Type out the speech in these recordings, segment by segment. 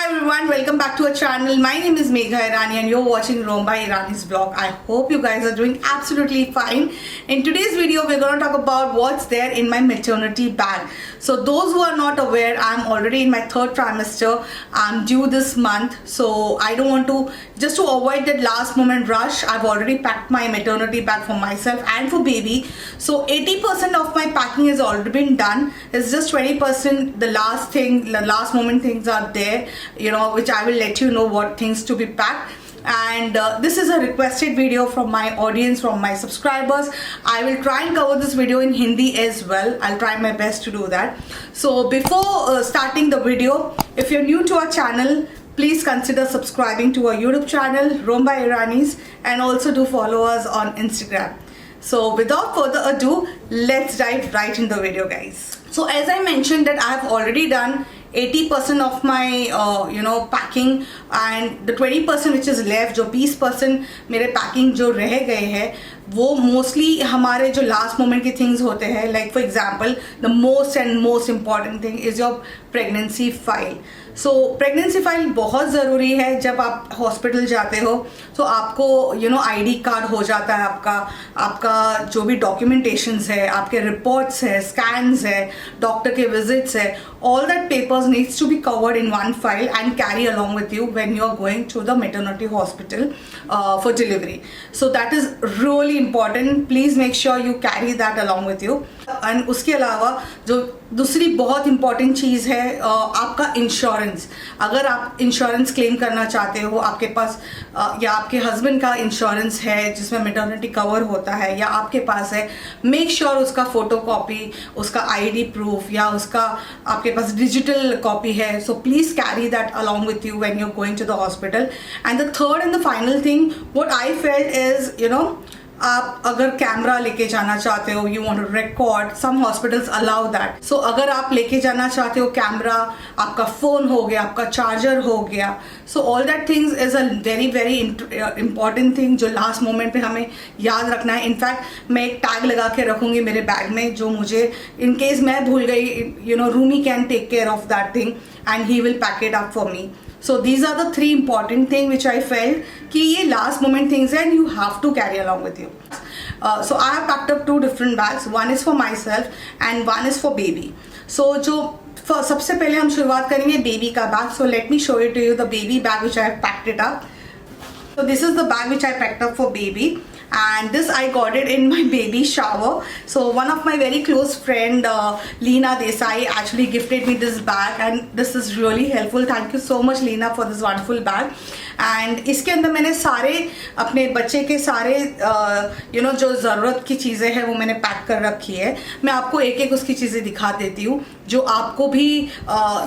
everyone, welcome back to our channel. My name is Megha Irani and you're watching Romba Irani's vlog. I hope you guys are doing absolutely fine. In today's video, we're going to talk about what's there in my maternity bag. So those who are not aware, I'm already in my third trimester. I'm due this month. So I don't want to, just to avoid that last moment rush, I've already packed my maternity bag for myself and for baby. So 80% of my packing has already been done. It's just 20% the last thing, the last moment things are there, you know, which I will let you know what things to be packed. And this is a requested video from my audience, from my subscribers. I will try and cover this video in Hindi as well. I'll try my best to do that. So before starting the video, if you're new to our channel, please consider subscribing to our YouTube channel, Romba Iranis, and also do follow us on Instagram. So without further ado, let's dive right in the video, guys. So as I mentioned that I have already done 80% of my packing, and the 20% which is left, जो 20% मेरे packing जो रह गए हैं, वो mostly हमारे जो last moment के things होते हैं. Like for example, the most important thing is your pregnancy file. So pregnancy file बहुत ज़रूरी है. जब आप hospital जाते हो तो आपको ID card हो जाता है, आपका जो भी documentations है, आपके reports है, scans है, doctor के visits है, all that papers needs to be covered in one file and carry along with you when you are going to the maternity hospital for delivery. So that is really important. Please make sure you carry that along with you. And उसके अलावा जो दूसरी बहुत important चीज़ है आपका insurance. अगर आप insurance claim करना चाहते हो, आपके पास या आपके हस्बैंड का इंश्योरेंस है जिसमें मैटरनिटी कवर होता है या आपके पास है, मेक श्योर उसका फोटो कॉपी, उसका ID प्रूफ या उसका आपके पास डिजिटल कॉपी है. So please carry that along with you when you are going to the hospital. And the third and the final thing what I felt is आप अगर camera लेके जाना चाहते हो, you want to record, some hospitals allow that. So अगर आप लेके जाना चाहते हो कैमरा, आपका फोन हो गया, आपका चार्जर हो गया, so all that things is a very very important thing जो लास्ट मोमेंट पे हमें याद रखना है. इनफैक्ट मैं एक टैग लगा के रखूंगी मेरे बैग में, जो मुझे इन केस मैं भूल गई, Rumi can take care of that thing and he will pack it up for me. So these are the three important things which I felt कि ये last moment things and you have to carry along with you. So I have packed up two different bags. One is for myself and one is for baby. So सबसे पहले हम शुरुआत करेंगे baby का bag. So let me show it to you, the baby bag which I have packed it up. So this is the bag which I packed up for baby. And this I got it in my baby shower. So one of my very close friend Leena Desai actually gifted me this bag and this is really helpful. Thank you so much Leena for this wonderful bag. And इसके अंदर मैंने सारे अपने बच्चे के सारे जो ज़रूरत की चीज़ें हैं वो मैंने पैक कर रखी है. मैं आपको एक एक उसकी चीज़ें दिखा देती हूँ जो आपको भी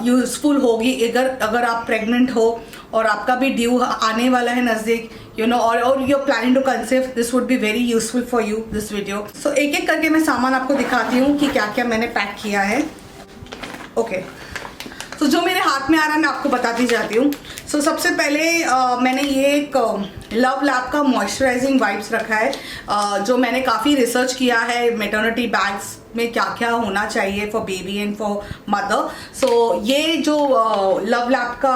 यूज़फुल होगी अगर आप प्रेग्नेंट हो और आपका भी ड्यू आने वाला है नज़दीक, और you are planning to conceive. This would be very useful for you this video. So एक एक करके मैं सामान आपको दिखाती हूँ कि क्या क्या मैंने पैक किया है. ओके, तो जो मेरे हाथ में आ रहा है मैं आपको बताती जाती हूँ. सो सबसे पहले मैंने ये एक लव लैब का मॉइस्चराइजिंग वाइप्स रखा है, जो मैंने काफ़ी रिसर्च किया है मैटरनिटी बैग्स में क्या क्या होना चाहिए for baby and for mother. So ये जो लव लैब का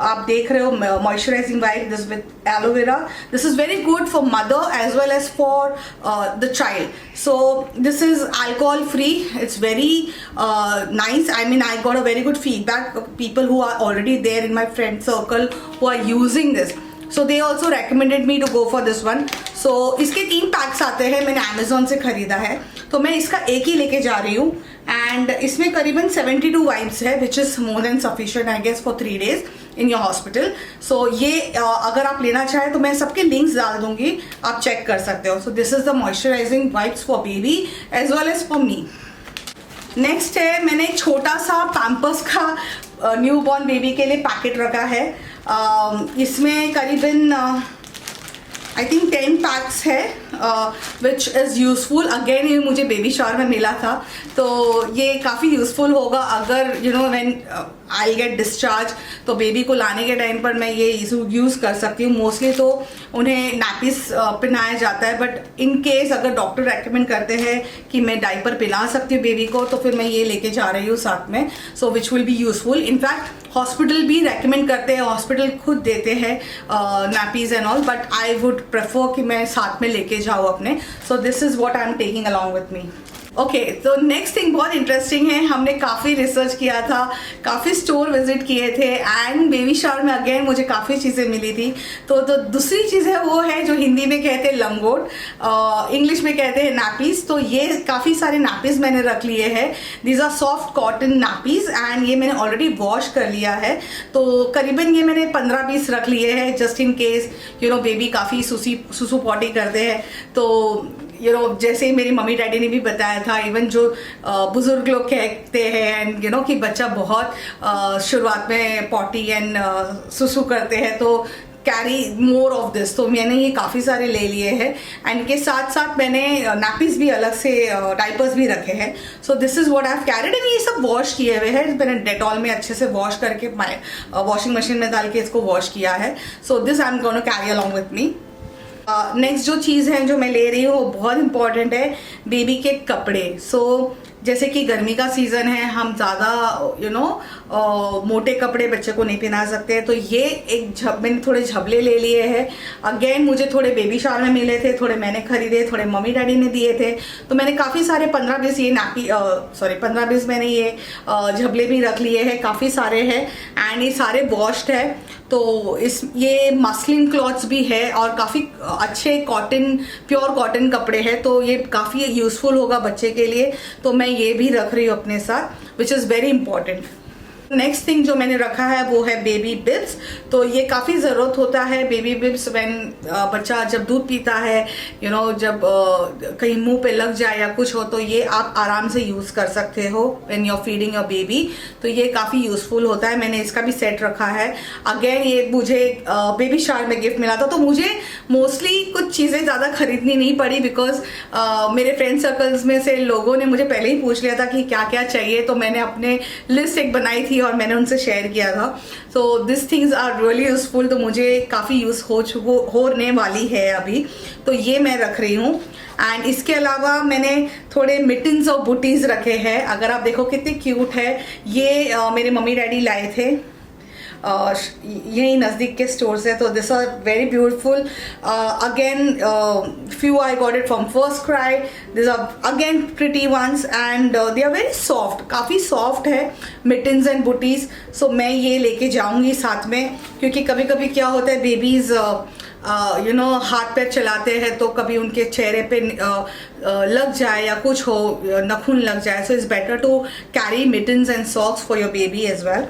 आप देख रहे हो moisturising wipe, this with aloe vera, this is very good for mother as well as for the child. So this is alcohol free, it's very nice. I mean, I got a very good feedback of people who are already there in my friend circle who are using this. So they also recommended me to go for this one. So इसके 3 PACS आते हैं, मैंने Amazon से खरीदा है, तो मैं इसका एक ही लेके जा रही हूँ. एंड इसमें करीबन 72 वाइप्स है which is more than sufficient I guess for 3 days in your hospital. So ये अगर आप लेना चाहें तो मैं सबके लिंक्स डाल दूंगी, आप चेक कर सकते हो. So this is the moisturising wipes for baby as well as for me. Next है, मैंने एक छोटा सा पैम्पर्स का न्यू बॉर्न बेबी के लिए पैकेट रखा है. इसमें करीबन आई थिंक 10 पैक्स है विच इज़ यूज़फुल. अगेन ये मुझे बेबी शावर में मिला था, तो ये काफ़ी यूज़फुल होगा अगर व्हेन आई गेट डिस्चार्ज, तो बेबी को लाने के टाइम पर मैं ये यूज़ कर सकती हूँ। मोस्टली तो उन्हें नैपीज पहनाया जाता है, बट इन केस अगर डॉक्टर रेकमेंड करते हैं कि मैं डाइपर पिला सकती हूँ बेबी को, तो फिर मैं ये लेके जा रही हूँ साथ में, so which will be useful. In fact hospital भी रेकमेंड करते हैं, हॉस्पिटल खुद देते हैं nappies and all, but I would prefer कि मैं साथ में लेके जाऊँ अपने। So this is what I am taking along with me. Okay, तो नेक्स्ट थिंग बहुत इंटरेस्टिंग है। हमने काफ़ी रिसर्च किया था, काफ़ी स्टोर विजिट किए थे, एंड बेबी शावर में अगेन मुझे काफ़ी चीज़ें मिली थी। तो दूसरी चीज़ है वो है जो हिंदी में कहते हैं लंगोट, इंग्लिश में कहते हैं नैपीज। तो ये काफ़ी सारे नैपीज मैंने रख लिए हैं। These are soft cotton nappies and ये मैंने ऑलरेडी वॉश कर लिया है। तो करीबन ये मैंने 15 पीस रख लिए हैं, जस्ट इन केस बेबी काफ़ी सुसु पॉटी करते हैं। तो जैसे ही मेरी मम्मी डैडी ने भी बताया था, इवन जो बुजुर्ग लोग कहते हैं एंड कि बच्चा बहुत शुरुआत में पॉटी एंड सुसु करते हैं, तो कैरी मोर ऑफ दिस। तो मैंने ये काफ़ी सारे ले लिए हैं, एंड इनके साथ साथ मैंने नैपीज भी अलग से, डाइपर्स भी रखे हैं। सो this is what I have carried, and ये सब वॉश किए हुए हैं। मैंने डेटॉल में अच्छे से वॉश करके वॉशिंग मशीन में डाल के इसको वॉश किया है। So this I am gonna carry along with me. Next जो चीज़ है जो मैं ले रही हूँ वो बहुत इंपॉर्टेंट है, बेबी के कपड़े। सो जैसे कि गर्मी का सीज़न है, हम ज़्यादा मोटे कपड़े बच्चे को नहीं पहना सकते, तो ये मैंने थोड़े झबले ले लिए हैं। अगेन मुझे थोड़े बेबी शावर में मिले थे, थोड़े मैंने खरीदे, थोड़े मम्मी डैडी ने दिए थे। तो मैंने काफ़ी सारे 15-20 मैंने ये झबले भी रख लिए हैं, काफ़ी सारे हैं, एंड ये सारे वॉश्ड है। तो ये मसलिन क्लॉथ्स भी है और काफ़ी अच्छे प्योर कॉटन कपड़े हैं, तो ये काफ़ी यूज़फुल होगा बच्चे के लिए। तो मैं ये भी रख रही हूँ अपने साथ, which is very important. Next thing जो मैंने रखा है वो है बेबी बिब्स। तो ये काफ़ी ज़रूरत होता है बेबी बिब्स व्हेन बच्चा जब दूध पीता है, जब कहीं मुंह पे लग जाए या कुछ हो, तो ये आप आराम से यूज़ कर सकते हो when you are feeding your baby. तो ये काफ़ी यूज़फुल होता है। मैंने इसका भी सेट रखा है। अगेन ये मुझे बेबी शावर में गिफ्ट मिला था, तो मुझे मोस्टली कुछ चीज़ें ज़्यादा खरीदनी नहीं पड़ी, बिकॉज मेरे फ्रेंड सर्कल्स में से लोगों ने मुझे पहले ही पूछ लिया था कि क्या क्या चाहिए। तो मैंने अपने लिस्ट एक बनाई थी और मैंने उनसे शेयर किया था। So this things are really useful, तो मुझे काफ़ी यूज़ होने वाली है अभी। तो ये मैं रख रही हूँ। एंड इसके अलावा मैंने थोड़े मिटन्स और बूटीज़ रखे हैं। अगर आप देखो कितने क्यूट है, ये मेरे मम्मी डैडी लाए थे यही नज़दीक के स्टोर से। तो this are very beautiful. Again few I got it from First Cry. These are again pretty ones and they are very soft, काफ़ी soft है mittens and booties. So मैं ये लेके जाऊंगी साथ में, क्योंकि कभी कभी क्या होता है बेबीज हाथ पैर चलाते हैं, तो कभी उनके चेहरे पे लग जाए या कुछ हो, नखून लग जाए। So it's better to carry mittens and socks for your baby as well.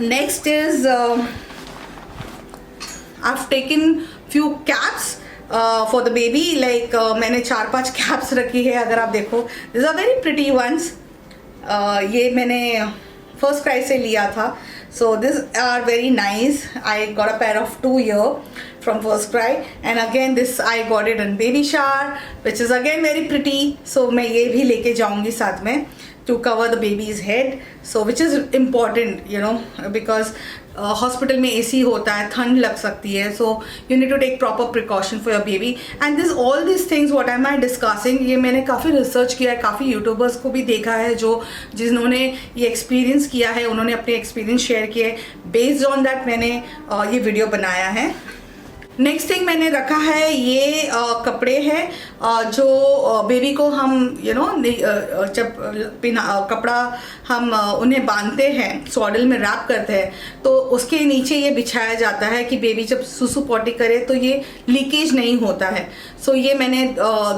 Next is I've taken few caps for the baby. Like मैंने 4-5 caps रखी है। अगर आप देखो, these are very pretty ones. ये मैंने First Cry से लिया था। So these are very nice. I got a pair of 2 here from First Cry, and again this I got it in baby shower, which is again very pretty. So मैं ये भी लेके जाऊंगी साथ में to cover the baby's head. So which is important, because hospital में AC होता है, ठंड लग सकती है। So you need to take proper precaution for your baby. And this all this things what am I discussing, ये मैंने काफ़ी रिसर्च किया है, काफ़ी यूट्यूबर्स को भी देखा है जिन्होंने ये एक्सपीरियंस किया है, उन्होंने अपने एक्सपीरियंस शेयर किए। बेस्ड ऑन दैट मैंने ये वीडियो बनाया है। नेक्स्ट थिंग मैंने रखा है, ये कपड़े हैं जो बेबी को हम जब कपड़ा हम उन्हें बांधते हैं, सॉडल में रैप करते हैं, तो उसके नीचे ये बिछाया जाता है कि बेबी जब सुसु पॉटी करे तो ये लीकेज नहीं होता है। सो ये मैंने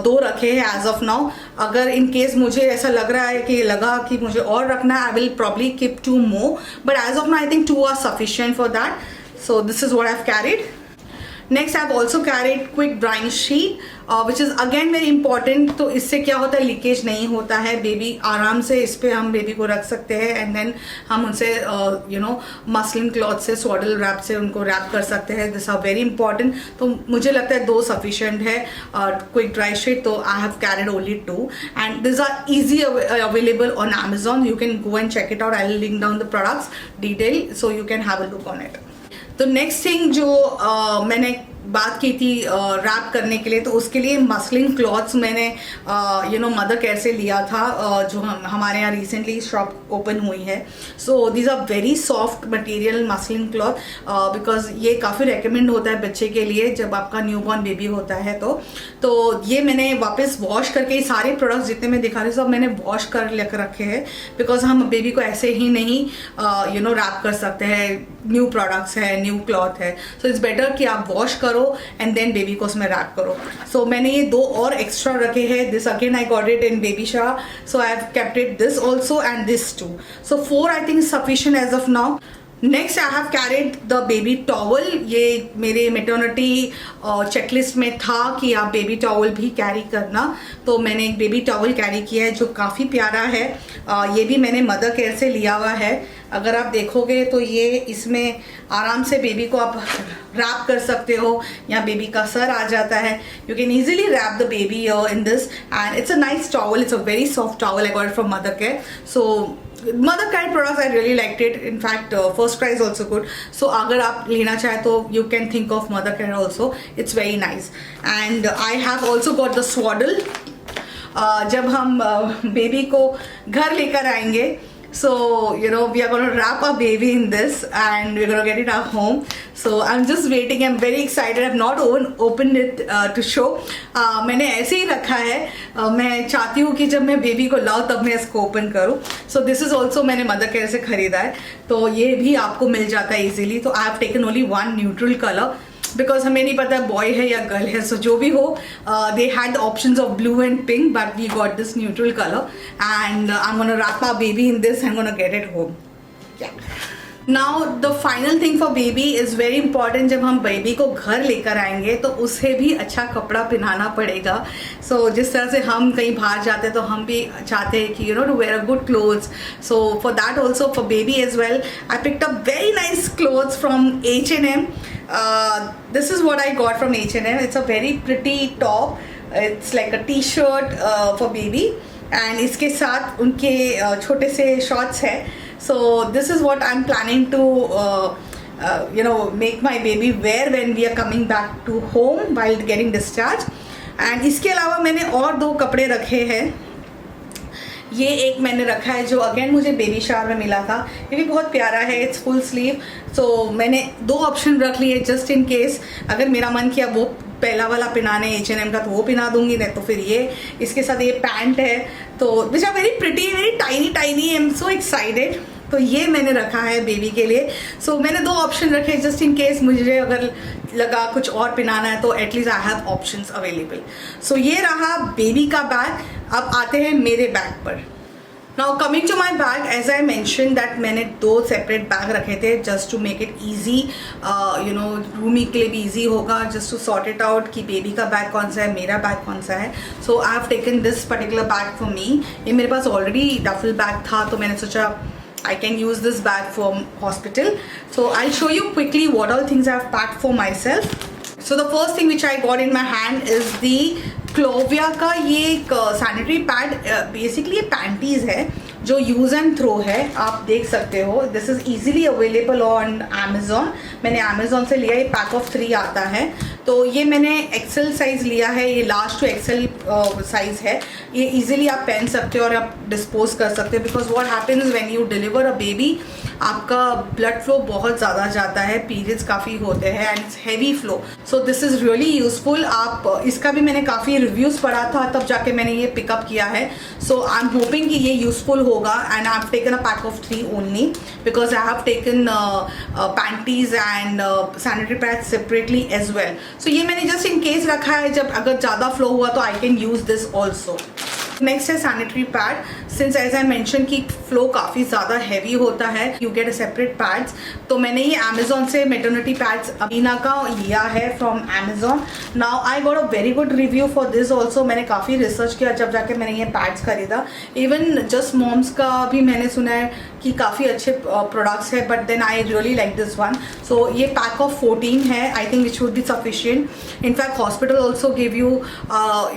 2 रखे हैं एज ऑफ नाउ। अगर इन केस मुझे ऐसा लग रहा है कि लगा कि मुझे और रखना है, I will probably keep 2 more, but as of now I think 2 are sufficient for that. So this is what I have carried. Next I have also carried quick drying sheet which is again very important. तो इससे क्या होता है, leakage नहीं होता है, baby आराम से इस पर हम बेबी को रख सकते हैं एंड देन हम उनसे मसलिन क्लॉथ से, सॉडल रैप से उनको रैप कर सकते हैं। This are very important. तो मुझे लगता है 2 सफिशिएंट है क्विक ड्राई शीट, तो I have carried only 2 and this are easy available on Amazon. You can go and check it out. I'll link down the products detail so you can have a look on it. तो next thing जो मैंने बात की थी rap करने के लिए, तो उसके लिए मसलिन क्लॉथ्स मैंने मदर केयर से लिया था, जो हमारे यहाँ रिसेंटली शॉप ओपन हुई है। So these are very soft material muslin cloth, because ये काफ़ी रिकमेंड होता है बच्चे के लिए जब आपका न्यूबॉर्न बेबी होता है। तो ये मैंने वापस वॉश करके, सारे प्रोडक्ट्स जितने मैं दिखा रही हूँ सब मैंने वॉश कर रखे हैं, बिकॉज हम बेबी को ऐसे ही नहीं रैप कर सकते हैं। न्यू प्रोडक्ट्स है, न्यू क्लॉथ है, सो इट्स बेटर कि आप वॉश करो एंड देन बेबी को उसमें रैप करो। सो मैंने ये 2 और एक्स्ट्रा रखे हैं। This again I got it in baby shower, so I have kept it this also and this 2. So 4 I think is sufficient as of now. Next I have carried the baby towel. ये मेरे maternity checklist में था कि आप baby towel भी carry करना, तो मैंने एक बेबी टॉवल कैरी किया है जो काफ़ी प्यारा है। ये भी मैंने मदर केयर से लिया हुआ है। अगर आप देखोगे तो ये इसमें आराम से बेबी को आप रैप कर सकते हो, या बेबी का सर आ जाता है। You can easily wrap the baby in this and it's a nice towel, it's a very soft towel. I got it from mother care. So mother kind products I really liked it. In fact first try is also good. So अगर आप लेना चाहे तो you can think of mother care also. It's very nice. And I have also got the swaddle. जब हम baby को घर लेकर आएंगे, so we are going to wrap our baby in this and we're going to get it at home. So I'm just waiting. I'm very excited. I've not opened it to show. मैंने ऐसे ही रखा है। मैं चाहती हूँ कि जब मैं बेबी को लाऊं तब मैं इसको ओपन करूँ। So this is also मैंने मदर केयर से खरीदा है, तो ये भी आपको मिल जाता है इजीली। तो I have taken only one neutral color, because हमें नहीं पता बॉय है या गर्ल है। सो जो भी हो, they had the options of blue and pink, but we got this neutral colour and I am gonna wrap our baby in this and gonna get it home. Now the final thing for baby is very important. जब हम baby को घर लेकर आएंगे तो उसे भी अच्छा कपड़ा पहनाना पड़ेगा। सो जिस तरह से हम कहीं बाहर जाते हैं तो हम भी चाहते हैं कि to wear a good clothes. So for that also for baby as well I picked up very nice clothes from H&M. This is what I got from H&M. It's a very pretty top. It's like a t-shirt for baby and इसके साथ उनके छोटे से shorts है. So this is what I'm planning to make my baby wear when we are coming back to home while getting discharged. And इसके अलावा मैंने और 2 कपड़े रखे हैं। ये एक मैंने रखा है जो अगेन मुझे बेबी शावर में मिला था, ये भी बहुत प्यारा है। It's full sleeve. सो मैंने 2 ऑप्शन रख लिए जस्ट इन केस अगर मेरा मन किया वो पहला वाला पहनाने H&M का तो वो पहना दूंगी, नहीं तो फिर ये इसके साथ ये पैंट है, तो which are very pretty, very tiny. I am so excited. तो ये मैंने रखा है बेबी के लिए। सो मैंने 2 ऑप्शन रखे जस्ट इन केस मुझे अगर लगा कुछ और पहनाना है तो at least I have options available. So ये रहा बेबी का बैग। अब आते हैं मेरे बैग पर। Now coming to my bag, as I mention that मैंने 2 सेपरेट बैग रखे थे just to make it easy, Rumi के लिए भी ईजी होगा, just to sort it out कि बेबी का बैग कौन सा है, मेरा बैग कौन सा है। So I have taken this particular bag for me. ये मेरे पास ऑलरेडी डफल बैग था तो मैंने सोचा I can use this bag for hospital. So I'll show you quickly what all things I've packed for myself. So the first thing which I got in my hand is the Clovia का ये एक sanitary pad, basically ये panties है जो use and throw है, आप देख सकते हो। This is easily available on Amazon। मैंने Amazon से लिया, ये पैक ऑफ 3 आता है। तो ये मैंने एक्सेल साइज लिया है, ये लार्ज टू एक्सेल साइज है। ये इजीली आप पहन सकते हो और आप डिस्पोज कर सकते हो, because what happens when you deliver a baby, आपका ब्लड फ्लो बहुत ज़्यादा जाता है, पीरियड्स काफ़ी होते हैं and it's heavy flow. So this is really useful. आप इसका भी मैंने काफ़ी रिव्यूज़ पढ़ा था तब जाके मैंने ये पिकअप किया है। सो आई एम होपिंग कि ये यूजफुल होगा and I have taken a pack of 3 only because I have taken panties and sanitary pads separately as well. So ये मैंने जस्ट इन केस रखा है, जब अगर ज़्यादा फ्लो हुआ तो I can use this also. Next है sanitary pad. Since as I mention कि फ्लो काफ़ी ज़्यादा हैवी होता है, you get a separate pads. तो मैंने ये अमेजोन से मेटर्निटी पैड्स अमीना का लिया है from Amazon. Now I got a very good review for this also. मैंने काफ़ी रिसर्च किया जब जाके मैंने ये पैड्स खरीदा। इवन जस्ट मॉम्स का भी मैंने सुना है कि काफ़ी अच्छे प्रोडक्ट्स है, but then I really like this one. So ये पैक ऑफ 14 है, I think it should be sufficient. In fact hospital also give you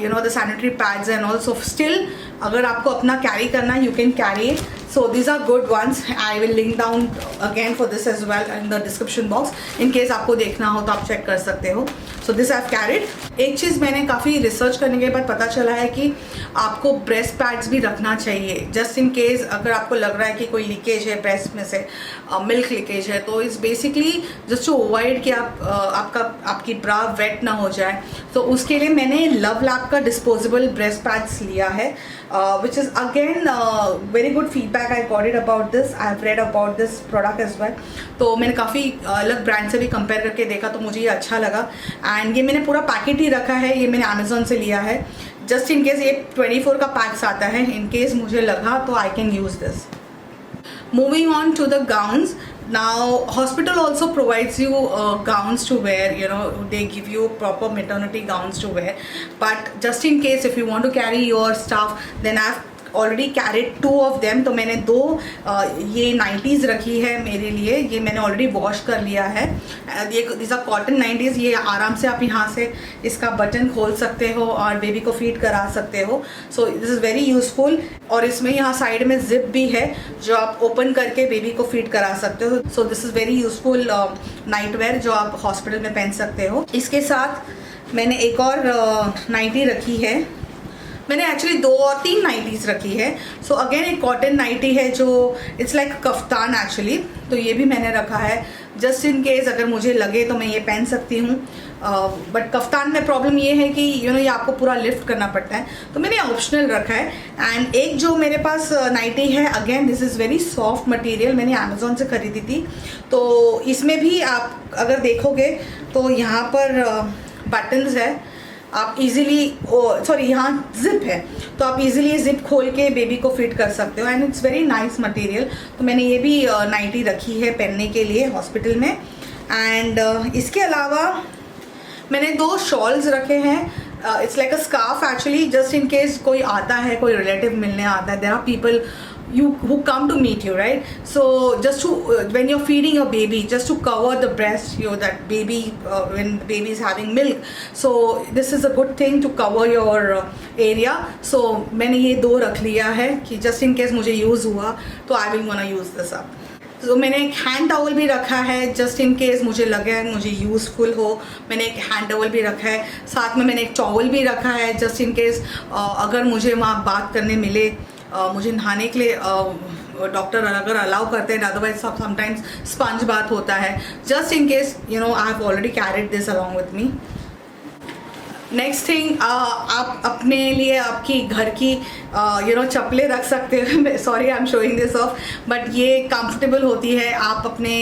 you know the sanitary pads and also still अगर आपको अपना कैरी करना है you can carry it. So these are good ones. I will link down again for this as well in the description box in case आपको देखना हो तो आप चेक कर सकते हो. So this I've carried. एक चीज़ मैंने काफ़ी रिसर्च करने के बाद पता चला है कि आपको ब्रेस्ट पैड्स भी रखना चाहिए जस्ट इन केस अगर आपको लग रहा है कि कोई लीकेज है ब्रेस्ट में से, मिल्क लीकेज है, तो इस बेसिकली जस्ट टू अवॉइड कि आपकी ब्रा वेट ना हो जाए. तो उसके लिए मैंने लव लैब का डिस्पोजेबल ब्रेस्ट पैड्स लिया है, which is again very good feedback I got it about this. I have read about this product as well. तो मैंने काफ़ी अलग ब्रांड से भी कंपेयर करके देखा तो मुझे ये अच्छा लगा. एंड ये मैंने पूरा पैकेट ही रखा है, ये मैंने अमेजोन से लिया है जस्ट इन केस. ये 24 का पैक्स आता है, इन केस मुझे लगा तो I can use this. Moving on to the gowns. Now hospital also provides you gowns to wear, you know, they give you proper maternity gowns to wear, but just in case if you want to carry your stuff, then I've already carried 2 of them. तो मैंने 2 ये 90s रखी है मेरे लिए, ये मैंने already wash कर लिया है. ये दिस आर कॉटन 90s. ये आराम से आप यहाँ से इसका बटन खोल सकते हो और बेबी को फीड करा सकते हो. So this is very useful. और इसमें यहाँ साइड में जिप भी है जो आप ओपन करके बेबी को फीड करा सकते हो. So this is very useful night where जो आप हॉस्पिटल में पहन सकते हो. इसके साथ मैंने एक और 90 रखी है. मैंने एक्चुअली 2 और 3 नाइटीज़ रखी है. सो अगेन एक कॉटन नाइटी है जो इट्स लाइक कफ्तान एक्चुअली. तो ये भी मैंने रखा है जस्ट इन केस अगर मुझे लगे तो मैं ये पहन सकती हूँ. बट कफ्तान में प्रॉब्लम ये है कि यू नो ये आपको पूरा लिफ्ट करना पड़ता है, तो मैंने ऑप्शनल रखा है. एंड एक जो मेरे पास नाइटी है, again this is very soft material, मैंने अमेजोन से खरीदी थी. तो इसमें भी आप अगर देखोगे तो यहाँ पर बटन्स है, आप इजीली सॉरी यहाँ जिप है तो आप इजीली जिप खोल के बेबी को फिट कर सकते हो. And it's very nice material. तो मैंने ये भी नाइटी रखी है पहनने के लिए हॉस्पिटल में. एंड इसके अलावा मैंने 2 शॉल्स रखे हैं. It's like a scarf actually, just in case कोई आता है, कोई रिलेटिव मिलने आता है, there are people who come to meet you, right? So just to when you're feeding your baby, just to cover the breast, you know, that baby when baby is having milk, so this is a good thing to cover your area. So मैंने ये 2 रख लिया है कि just in case मुझे use हुआ तो I will wanna use this up. तो मैंने एक हैंड टॉवल भी रखा है जस्ट इन केस मुझे लगे मुझे यूज़फुल हो. मैंने एक हैंड टॉवल भी रखा है, साथ में मैंने एक टॉवल भी रखा है जस्ट इन केस अगर मुझे वहाँ बात करने मिले, मुझे नहाने के लिए डॉक्टर अगर अलाउ करते हैं, अदरवाइज समटाइम्स स्पंज बात होता है. Just in case you know I have already carried this along with me. Next thing, आप अपने लिए आपकी घर की यू नो चप्पलें रख सकते हो. Sorry I am showing this of, but ये कंफर्टेबल होती है. आप अपने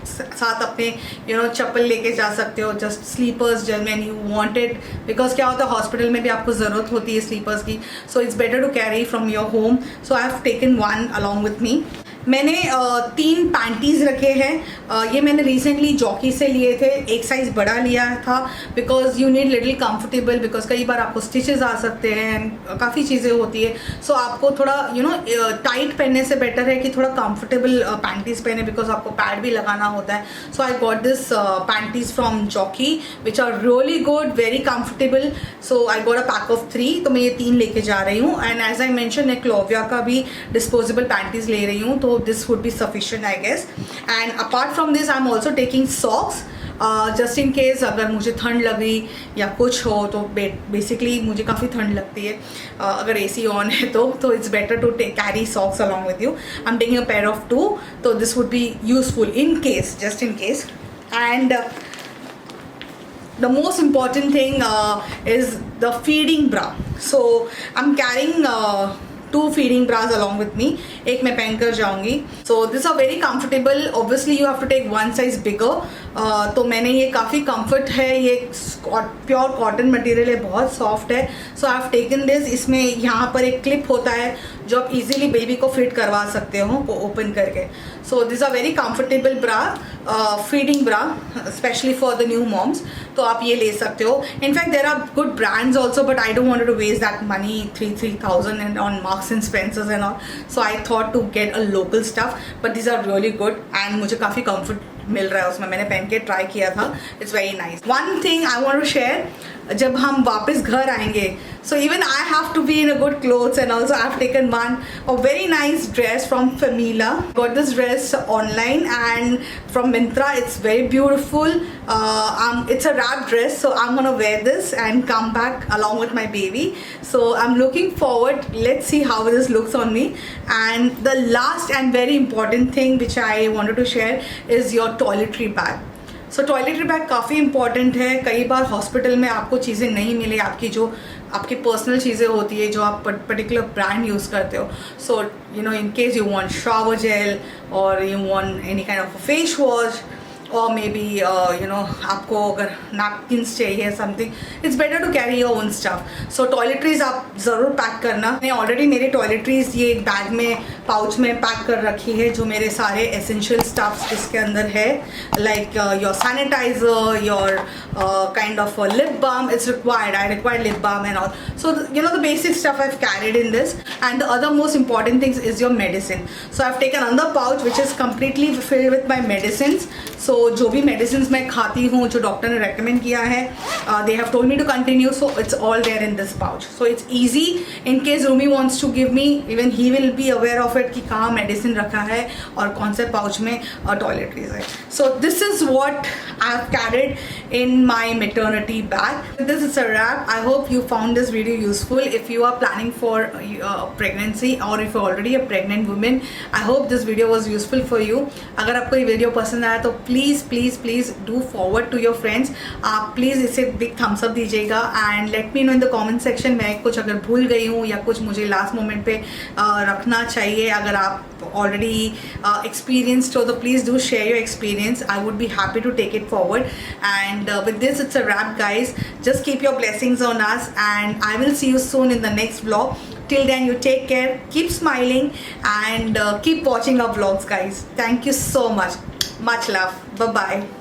साथ अपने यू नो चप्पल लेके जा सकते हो, जस्ट स्लीपर्स जब मैन यू वांटेड, बिकॉज क्या होता है हॉस्पिटल में भी आपको ज़रूरत होती है स्लीपर्स की. So it's better to carry from your home. So I have taken 1 along with me. मैंने 3 पैंटीज़ रखे हैं. ये मैंने रिसेंटली जॉकी से लिए थे, एक साइज़ बड़ा लिया था because you need little comfortable, because कई बार आपको स्टिचेस आ सकते हैं, काफ़ी चीज़ें होती है. सो आपको थोड़ा यू नो टाइट पहनने से बेटर है कि थोड़ा कंफर्टेबल पैंटीज़ पहने, बिकॉज आपको पैड भी लगाना होता है. So I got this panties from Jockey which are really good, very comfortable. So I got a pack of 3, तो मैं ये 3 लेके जा रही हूँ. एंड एज आई मैंशन मैं क्लोविया का भी डिस्पोजेबल पैंटीज़ ले रही हूँ, तो this would be sufficient I guess. And apart from this I'm also taking socks just in case अगर मुझे ठंड लगी या कुछ हो तो. बेसिकली मुझे काफ़ी ठंड लगती है अगर AC ऑन है तो it's better to carry socks along with you. I'm taking a pair of 2, so this would be useful in case, just in case. And the most important thing is the feeding bra. So I'm carrying 2 feeding bras along with me. एक मैं पहन कर जाऊंगी. So these are very comfortable. Obviously you have to take one size bigger. तो मैंने ये काफ़ी comfort है, ये प्योर कॉटन मटेरियल है, बहुत सॉफ्ट है. So I have taken this. इसमें यहाँ पर एक क्लिप होता है जो आप इजीली बेबी को फिट करवा सकते हो ओपन करके. So these are very comfortable bra, feeding bra, especially for the new moms. तो आप ये ले सकते हो. In fact there are good brands also, but I don't want to waste that money, 3,000 and on Marks and Spencers and all. So I thought to get a local stuff, but these are really good and मुझे काफ़ी comfort मिल रहा है उसमें. मैंने पहन के try किया था. It's very nice. One thing I want to share, जब हम वापस घर आएंगे, so even I have to be in a good clothes, and also I've taken a very nice dress from Famila. Got this dress online and from Myntra. It's very beautiful. It's a wrap dress, so I'm gonna wear this and come back along with my baby. So I'm looking forward. Let's see how this looks on me. And the last and very important thing which I wanted to share is your toiletry bag. So toiletry bag काफ़ी important है. कई बार hospital में आपको चीज़ें नहीं मिले, आपकी जो आपकी पर्सनल चीज़ें होती है जो आप पर्टिकुलर ब्रांड यूज़ करते हो. So you know, in case you want shower gel और you want any kind of face wash और मे बी यू नो आपको अगर नैपकिन्स चाहिए something, it's better to carry your own stuff. So toiletries आप ज़रूर pack करना. मैं already मेरे टॉयलेटरीज ये एक बैग में पाउच में पैक कर रखी है जो मेरे सारे एसेंशियल स्टफ्स इसके अंदर है, like your sanitiser, your kind of lip balm. It's required, I required lip balm and all. So you know the basic stuff I have carried in this. And the other most important things is your medicine. So I have taken another pouch which is completely filled with my medicine. So जो भी medicine मैं खाती हूँ जो doctor ने recommend किया है, they have told me to continue, so it's all there in this pouch. So it's easy. In case Rumi wants to give me, even he will be aware of it कि कहाँ medicine रखा है और कौन से pouch में toiletries है. So this is what I have carried in my maternity bag. This is a wrap. I hope you found this video useful. If you are planning for pregnancy और if you already a pregnant women, I hope this video was useful for you. अगर आपको ये video पसंद आया तो please please please do forward to your friends. आप प्लीज़ इसे बिग थम्स अप दीजिएगा and let me know in the comment section. मैं कुछ अगर भूल गई हूँ या कुछ मुझे लास्ट मोमेंट पे रखना चाहिए, अगर आप already experienced, so please do share your experience. I would be happy to take it forward. And with this, it's a wrap, guys. Just keep your blessings on us, and I will see you soon in the next vlog. Till then, you take care, keep smiling, and keep watching our vlogs, guys. Thank you so much. Much love. Bye bye.